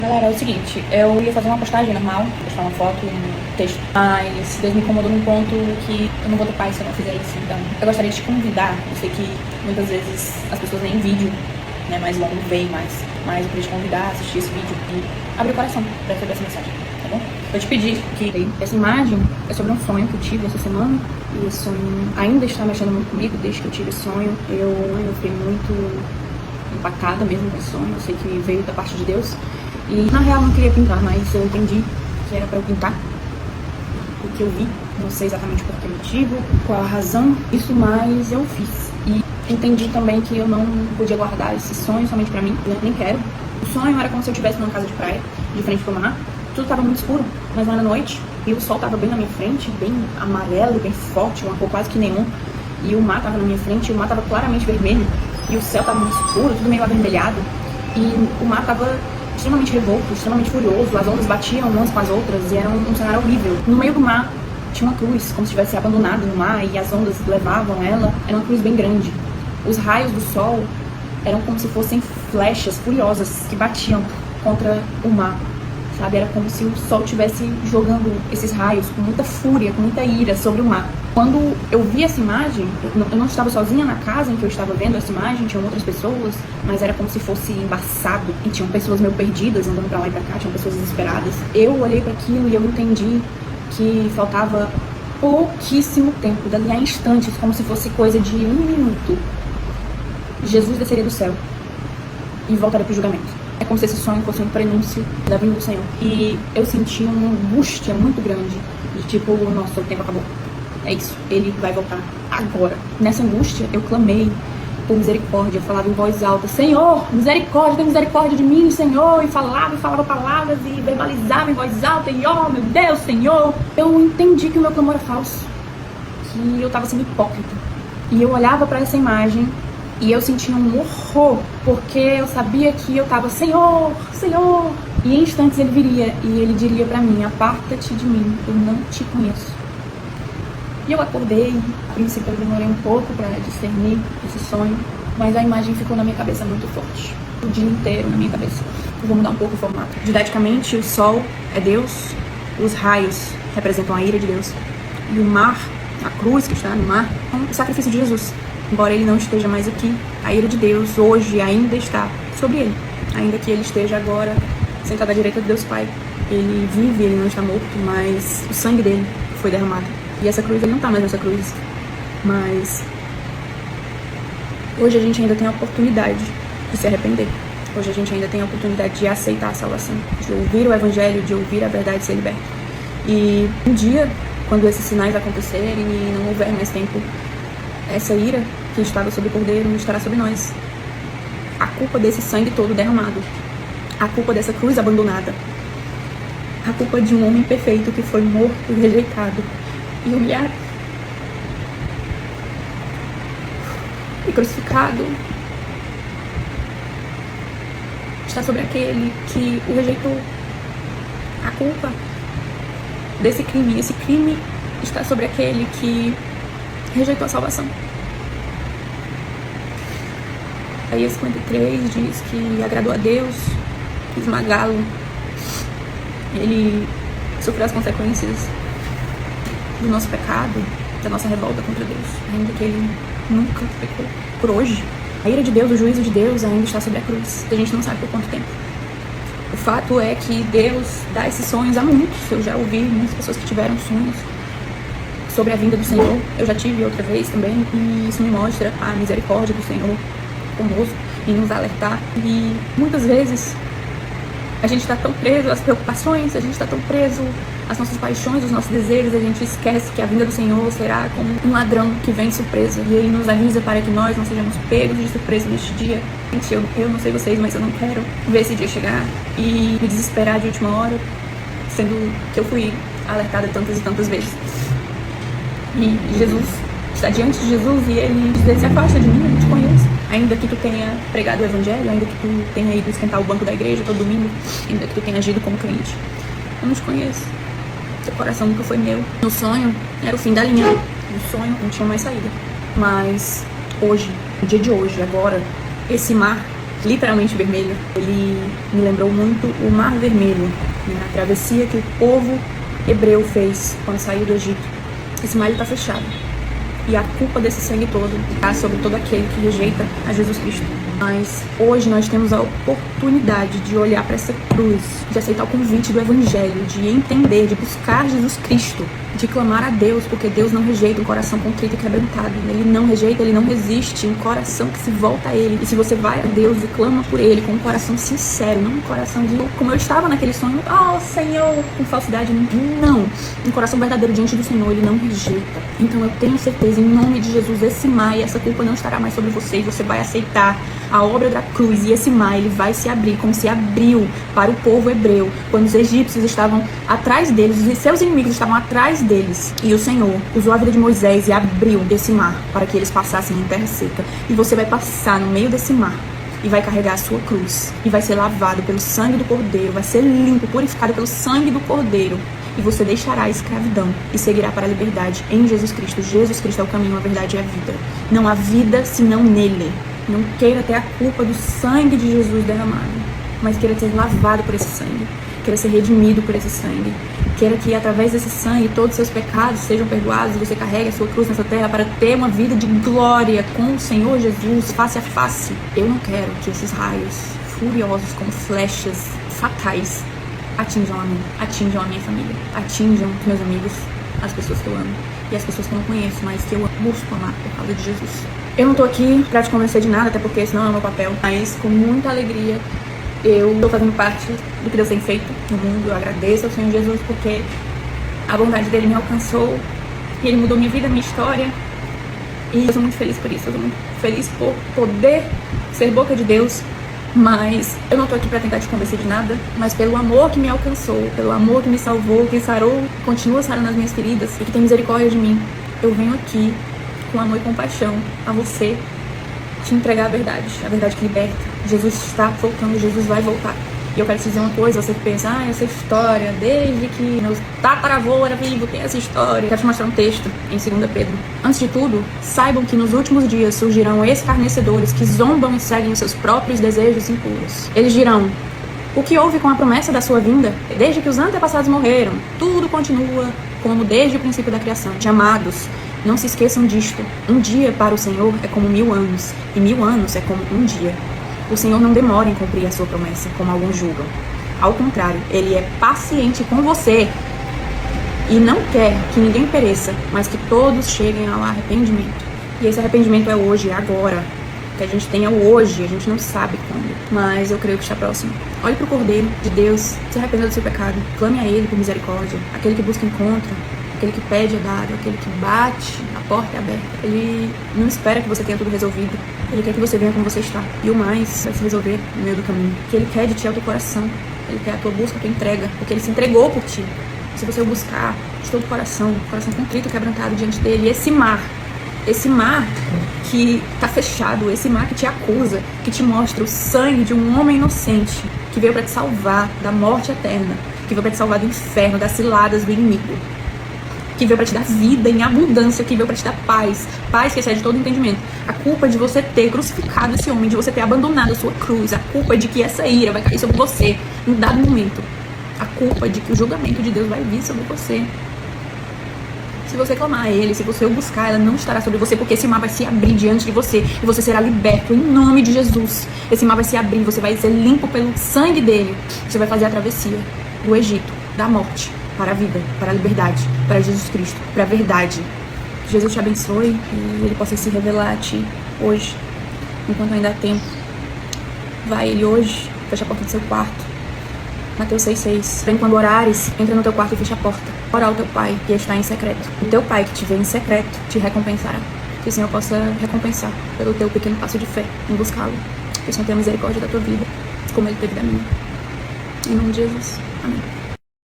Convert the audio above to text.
Galera, é o seguinte, eu ia fazer uma postagem normal, postar uma foto, um texto, mas Deus me incomodou num ponto que eu não vou ter paz se eu não fizer isso. Então, eu gostaria de te convidar. Eu sei que muitas vezes as pessoas nem vídeo, né, mais longo veem mas eu queria te convidar a assistir esse vídeo e abrir o coração pra receber essa mensagem, tá bom? Eu te pedi que essa imagem é sobre um sonho que eu tive essa semana, e esse sonho ainda está mexendo muito comigo desde que eu tive esse sonho. Eu fiquei muito impactada mesmo com esse sonho. Eu sei que veio da parte de Deus. E na real eu não queria pintar, mas eu entendi que era pra eu pintar o que eu vi. Não sei exatamente por que motivo, qual a razão disso, mas eu fiz. E entendi também que eu não podia guardar esse sonho somente pra mim, eu nem quero. O sonho era como se eu estivesse numa casa de praia, de frente pro mar. Tudo tava muito escuro, mas não era noite. E o sol tava bem na minha frente, bem amarelo, bem forte, uma cor quase que neon. E o mar tava na minha frente, e o mar tava claramente vermelho. E o céu tava muito escuro, tudo meio avermelhado. E o mar tava extremamente revolto, extremamente furioso. As ondas batiam umas com as outras e era um cenário horrível. No meio do mar tinha uma cruz, como se tivesse abandonado no mar, e as ondas levavam ela. Era uma cruz bem grande. Os raios do sol eram como se fossem flechas furiosas que batiam contra o mar, sabe? Era como se o sol estivesse jogando esses raios com muita fúria, com muita ira sobre o mar. Quando eu vi essa imagem, eu não estava sozinha na casa em que eu estava vendo essa imagem, tinham outras pessoas, mas era como se fosse embaçado, e tinham pessoas meio perdidas, andando pra lá e pra cá, tinham pessoas desesperadas. Eu olhei para aquilo e eu entendi que faltava pouquíssimo tempo, dali a instantes, como se fosse coisa de 1 minuto, Jesus desceria do céu e voltaria pro julgamento. É como se esse sonho fosse um prenúncio da vinda do Senhor. E eu senti uma angústia muito grande, de tipo, nossa, o tempo acabou. É isso, ele vai voltar agora. Nessa angústia, eu clamei por misericórdia, eu falava em voz alta: Senhor, misericórdia, tem misericórdia de mim, Senhor. E falava palavras e verbalizava em voz alta, e oh, meu Deus, Senhor. Eu entendi que o meu clamor era falso, que eu tava sendo hipócrita. E eu olhava para essa imagem e eu sentia um horror, porque eu sabia que eu tava: Senhor, Senhor. E em instantes ele viria e ele diria pra mim: aparta-te de mim, eu não te conheço. E eu acordei. A princípio eu demorei um pouco pra discernir esse sonho, mas a imagem ficou na minha cabeça muito forte, o dia inteiro na minha cabeça. Eu vou mudar um pouco o formato. Didaticamente, o sol é Deus, os raios representam a ira de Deus, e o mar, a cruz que está no mar, é o sacrifício de Jesus. Embora ele não esteja mais aqui, a ira de Deus hoje ainda está sobre ele, ainda que ele esteja agora sentado à direita de Deus Pai. Ele vive, ele não está morto, mas o sangue dele foi derramado. E essa cruz, ele não está mais nessa cruz, mas hoje a gente ainda tem a oportunidade de se arrepender. Hoje a gente ainda tem a oportunidade de aceitar a salvação, de ouvir o evangelho, de ouvir a verdade e ser liberto. E um dia, quando esses sinais acontecerem e não houver mais tempo, essa ira que estava sobre o Cordeiro estará sobre nós. A culpa desse sangue todo derramado, a culpa dessa cruz abandonada, a culpa de um homem perfeito que foi morto e rejeitado e humilhado e crucificado, está sobre aquele que o rejeitou. A culpa desse crime, esse crime está sobre aquele que rejeitou a salvação. Isaías 53 diz que agradou a Deus esmagá-lo. Ele sofreu as consequências do nosso pecado, da nossa revolta contra Deus, ainda que ele nunca pecou. Por hoje, a ira de Deus, o juízo de Deus ainda está sobre a cruz. A gente não sabe por quanto tempo. O fato é que Deus dá esses sonhos a muitos. Eu já ouvi muitas pessoas que tiveram sonhos sobre a vinda do Senhor. Eu já tive outra vez também, e isso me mostra a misericórdia do Senhor conosco e nos alertar. E muitas vezes a gente está tão preso às preocupações, a gente está tão preso às nossas paixões, aos nossos desejos, a gente esquece que a vinda do Senhor será como um ladrão que vem de surpresa, e ele nos avisa para que nós não sejamos pegos de surpresa neste dia. Gente, eu não sei vocês, mas eu não quero ver esse dia chegar e me desesperar de última hora, sendo que eu fui alertada tantas e tantas vezes. E Jesus está diante de Jesus e ele diz: se afasta de mim, eu não te conheço. Ainda que tu tenha pregado o evangelho, ainda que tu tenha ido esquentar o banco da igreja todo domingo, ainda que tu tenha agido como crente, eu não te conheço. Teu coração nunca foi meu. No sonho era o fim da linha. No sonho não tinha mais saída. Mas hoje, no dia de hoje, agora, esse mar literalmente vermelho. Ele me lembrou muito o Mar Vermelho, né? A travessia que o povo hebreu fez quando saiu do Egito. Esse mar está fechado. E a culpa desse sangue todo está sobre todo aquele que rejeita a Jesus Cristo. Mas hoje nós temos a oportunidade de olhar para essa cruz, de aceitar o convite do Evangelho, de entender, de buscar Jesus Cristo, de clamar a Deus, porque Deus não rejeita um coração contrito e quebrantado. Ele não rejeita, Ele não resiste um coração que se volta a Ele. E se você vai a Deus e clama por Ele com um coração sincero, não um coração de como eu estava naquele sonho, Senhor, com falsidade, não. Um coração verdadeiro diante do Senhor, Ele não rejeita. Então eu tenho certeza, em nome de Jesus, esse mar e essa culpa não estará mais sobre você, e você vai aceitar a obra da cruz, e esse mar ele vai se abrir como se abriu para o povo hebreu quando os egípcios estavam atrás deles, os seus inimigos estavam atrás deles, e o Senhor usou a vida de Moisés e abriu esse mar para que eles passassem em terra seca. E você vai passar no meio desse mar e vai carregar a sua cruz e vai ser lavado pelo sangue do Cordeiro, vai ser limpo, purificado pelo sangue do Cordeiro. E você deixará a escravidão e seguirá para a liberdade em Jesus Cristo. Jesus Cristo é o caminho, a verdade e a vida. Não há vida senão nele. Não queira ter a culpa do sangue de Jesus derramado, mas queira ser lavado por esse sangue. Queira ser redimido por esse sangue. Queira que através desse sangue todos os seus pecados sejam perdoados e você carregue a sua cruz nessa terra para ter uma vida de glória com o Senhor Jesus face a face. Eu não quero que esses raios furiosos como flechas fatais atinjam a mim, atinjam a minha família, atinjam os meus amigos, as pessoas que eu amo e as pessoas que eu não conheço, mas que eu busco amar por causa de Jesus. Eu não tô aqui pra te convencer de nada, até porque esse não é o meu papel, mas com muita alegria eu tô fazendo parte do que Deus tem feito no mundo. Eu agradeço ao Senhor Jesus porque a bondade dele me alcançou e ele mudou minha vida, minha história, e eu sou muito feliz por isso. Eu sou muito feliz por poder ser boca de Deus. Mas eu não tô aqui pra tentar te convencer de nada, mas pelo amor que me alcançou, pelo amor que me salvou, que sarou, continua sarando as minhas feridas e que tem misericórdia de mim, eu venho aqui com amor e compaixão a você te entregar a verdade que liberta. Jesus está voltando, Jesus vai voltar. E eu quero te dizer uma coisa, você pensa, essa história, desde que meu tataravô era vivo, tem essa história. Eu quero te mostrar um texto em 2 Pedro. Antes de tudo, saibam que nos últimos dias surgirão escarnecedores que zombam e seguem os seus próprios desejos impuros. Eles dirão, o que houve com a promessa da sua vinda? Desde que os antepassados morreram, tudo continua como desde o princípio da criação. Amados, não se esqueçam disto. Um dia para o Senhor é como 1000 anos, e 1000 anos é como um dia. O Senhor não demora em cumprir a sua promessa, como alguns julgam. Ao contrário, Ele é paciente com você e não quer que ninguém pereça, mas que todos cheguem ao arrependimento. E esse arrependimento é hoje, é agora. Que a gente tenha hoje, a gente não sabe quando, mas eu creio que está próximo. Olhe para o Cordeiro de Deus, se arrependa do seu pecado, clame a Ele por misericórdia. Aquele que busca encontra, aquele que pede é dado, aquele que bate, a porta é aberta. Ele não espera que você tenha tudo resolvido. Ele quer que você venha como você está. E o mais vai se resolver no meio do caminho. O que Ele quer de ti é o teu coração. Ele quer a tua busca, a tua entrega. Porque Ele se entregou por ti. Se você o buscar de todo o coração contrito e quebrantado diante dEle, esse mar que tá fechado, esse mar que te acusa, que te mostra o sangue de um homem inocente, que veio para te salvar da morte eterna, que veio para te salvar do inferno, das ciladas do inimigo, que veio para te dar vida em abundância, que veio para te dar paz que excede todo entendimento. A culpa de você ter crucificado esse homem, de você ter abandonado a sua cruz, a culpa de que essa ira vai cair sobre você em dado momento, a culpa de que o julgamento de Deus vai vir sobre você. Se você clamar a Ele, se você o buscar, ela não estará sobre você, porque esse mar vai se abrir diante de você e você será liberto em nome de Jesus. Esse mar vai se abrir, você vai ser limpo pelo sangue dele. Você vai fazer a travessia do Egito, da morte, para a vida, para a liberdade, para Jesus Cristo, para a verdade. Que Jesus te abençoe e Ele possa se revelar a ti hoje, enquanto ainda há tempo. Vai Ele hoje, fecha a porta do seu quarto. Mateus 6,6. Vem quando orares, entra no teu quarto e fecha a porta. Ora ao teu Pai que está em secreto. O teu Pai que te vê em secreto te recompensará. Que o Senhor possa recompensar pelo teu pequeno passo de fé em buscá-lo. Que o Senhor tenha misericórdia da tua vida, como Ele teve da minha. Em nome de Jesus. Amém.